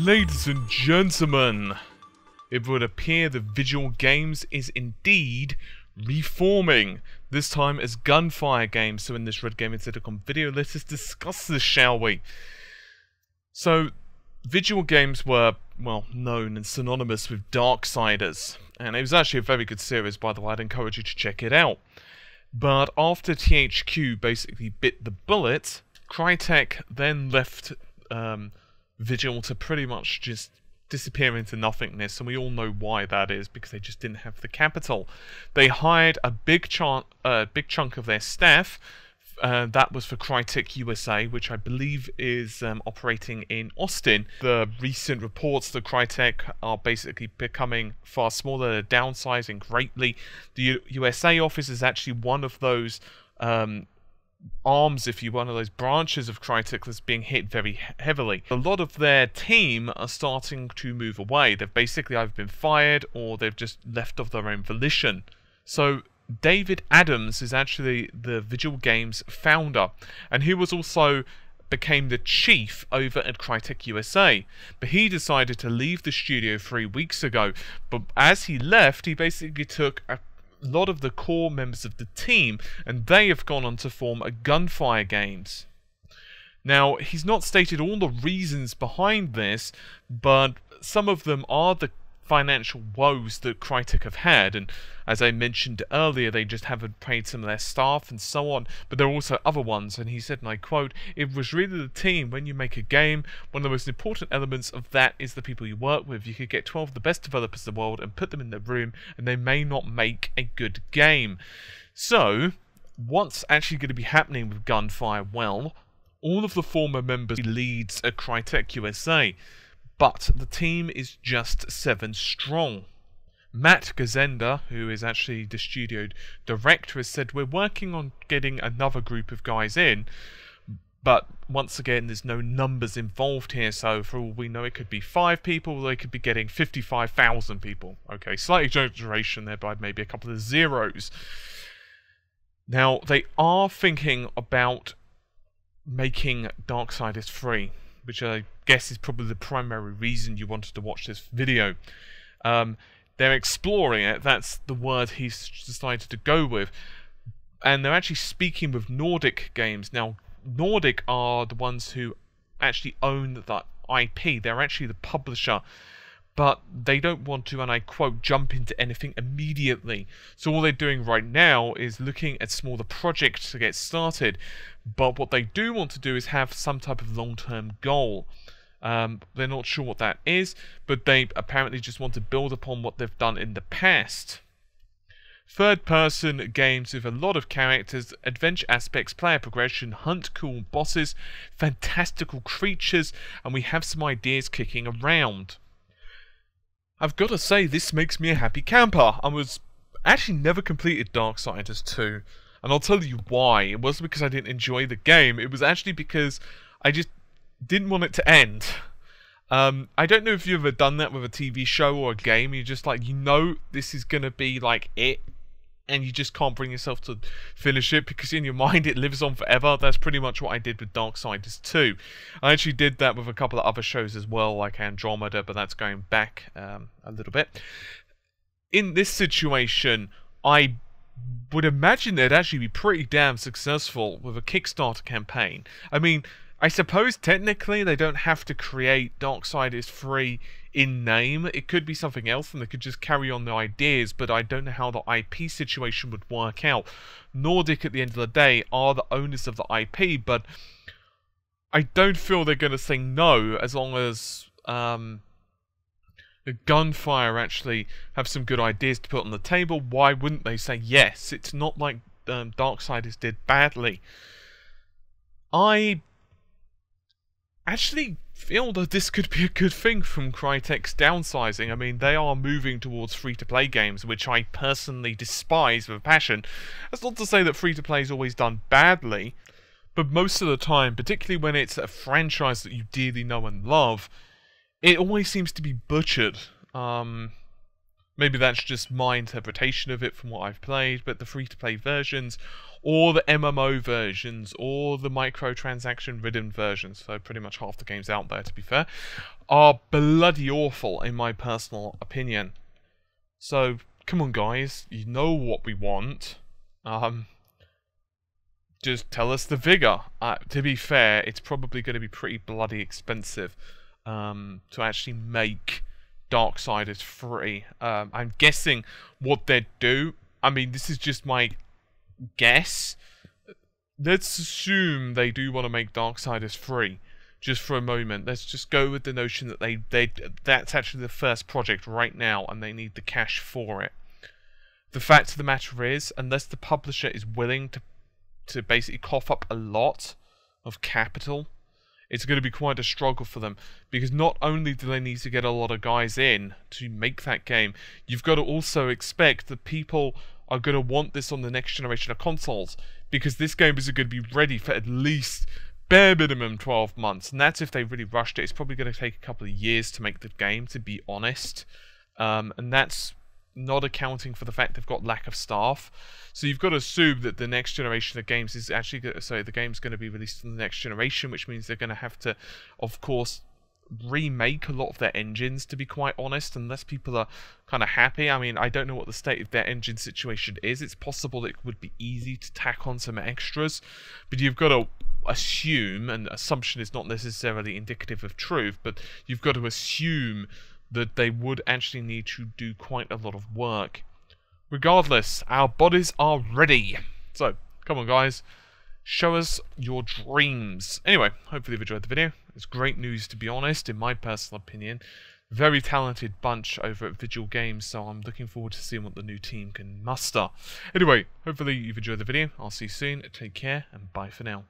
Ladies and gentlemen, it would appear the Vigil Games is indeed reforming, this time as GunFire Games. So in this Red Gaming Silicon video, let us discuss this, shall we? So, Vigil Games were, well, known and synonymous with DarkSiders, and it was actually a very good series, by the way. I'd encourage you to check it out. But after THQ basically bit the bullet, Crytek then left Vigil to pretty much just disappear into nothingness, and we all know why that is, because they just didn't have the capital. They hired a big chunk of their staff. That was for Crytek USA, which I believe is operating in Austin. The recent reports that Crytek are basically becoming far smaller, they're downsizing greatly. The USA office is actually one of those arms, if you one of those branches of Crytek that's being hit very heavily. A lot of their team are starting to move away. They've basically either been fired or they've just left of their own volition. So David Adams is actually the Vigil Games founder, and he was also became the chief over at Crytek USA. But he decided to leave the studio 3 weeks ago. But as he left, he basically took a lot of the core members of the team, and they have gone on to form a GunFire Games. Now, he's not stated all the reasons behind this, but some of them are the financial woes that Crytek have had, and as I mentioned earlier, they just haven't paid some of their staff and so on, but there are also other ones. And he said, and I quote, "It was really the team. When you make a game, one of the most important elements of that is the people you work with. You could get 12 of the best developers in the world and put them in the room, and they may not make a good game." So, what's actually going to be happening with GunFire? Well, all of the former members leads at Crytek USA, but the team is just 7 strong. Matt Gazenda, who is actually the studio director, has said, "We're working on getting another group of guys in, but once again, there's no numbers involved here, so for all we know, it could be 5 people, or they could be getting 55,000 people." Okay, slight exaggeration there by maybe a couple of zeros. Now, they are thinking about making DarkSiders free, which I guess is probably the primary reason you wanted to watch this video. They're exploring it, that's the word he's decided to go with. And they're actually speaking with Nordic Games. Now, Nordic are the ones who actually own the IP. They're actually the publisher. But they don't want to, and I quote, "jump into anything immediately." So all they're doing right now is looking at smaller projects to get started. But what they do want to do is have some type of long-term goal. They're not sure what that is, but they apparently just want to build upon what they've done in the past. Third-person games with a lot of characters, adventure aspects, player progression, hunt cool bosses, fantastical creatures, and we have some ideas kicking around. I've got to say, this makes me a happy camper. I was actually never completed DarkSiders 2, and I'll tell you why. It wasn't because I didn't enjoy the game, it was actually because I just didn't want it to end. I don't know if you've ever done that with a TV show or a game. You're just like, you know this is gonna be like it, and you just can't bring yourself to finish it because in your mind it lives on forever. That's pretty much what I did with DarkSiders 2. I actually did that with a couple of other shows as well, like Andromeda, but that's going back a little bit. In this situation, I would imagine they'd actually be pretty damn successful with a Kickstarter campaign. I mean, I suppose technically they don't have to create DarkSiders 3 in name. It could be something else and they could just carry on the ideas, but I don't know how the IP situation would work out. Nordic, at the end of the day, are the owners of the IP, but I don't feel they're going to say no as long as the GunFire actually have some good ideas to put on the table. Why wouldn't they say yes? It's not like DarkSiders did badly. I actually feel that this could be a good thing from Crytek's downsizing. I mean, they are moving towards free-to-play games, which I personally despise with a passion. That's not to say that free-to-play is always done badly, but most of the time, particularly when it's a franchise that you dearly know and love, it always seems to be butchered. Maybe that's just my interpretation of it from what I've played, but the free-to-play versions, or the MMO versions, or the microtransaction-ridden versions, so pretty much half the games out there, to be fair, are bloody awful, in my personal opinion. So, come on guys, you know what we want. Just tell us the vigor. To be fair, it's probably going to be pretty bloody expensive to actually make DarkSiders free. I'm guessing what they'd do, I mean, this is just my guess. Let's assume they do want to make DarkSiders free, just for a moment. Let's just go with the notion that that's actually the first project right now, and they need the cash for it. The fact of the matter is, unless the publisher is willing to basically cough up a lot of capital, it's going to be quite a struggle for them, because not only do they need to get a lot of guys in to make that game, you've got to also expect that people are going to want this on the next generation of consoles, because this game isn't going to be ready for at least bare minimum 12 months, and that's if they really rushed it. It's probably going to take a couple of years to make the game, to be honest, and that's not accounting for the fact they've got lack of staff. So you've got to assume that the next generation of games is actually the game's going to be released in the next generation, which means they're going to have to, of course, remake a lot of their engines, to be quite honest, unless people are kind of happy. I mean, I don't know what the state of their engine situation is. It's possible that it would be easy to tack on some extras, but you've got to assume, and assumption is not necessarily indicative of truth, but you've got to assume that they would actually need to do quite a lot of work. Regardless, our bodies are ready. So, come on guys, show us your dreams. Anyway, hopefully you've enjoyed the video. It's great news, to be honest, in my personal opinion. Very talented bunch over at Vigil Games, so I'm looking forward to seeing what the new team can muster. Anyway, hopefully you've enjoyed the video. I'll see you soon. Take care, and bye for now.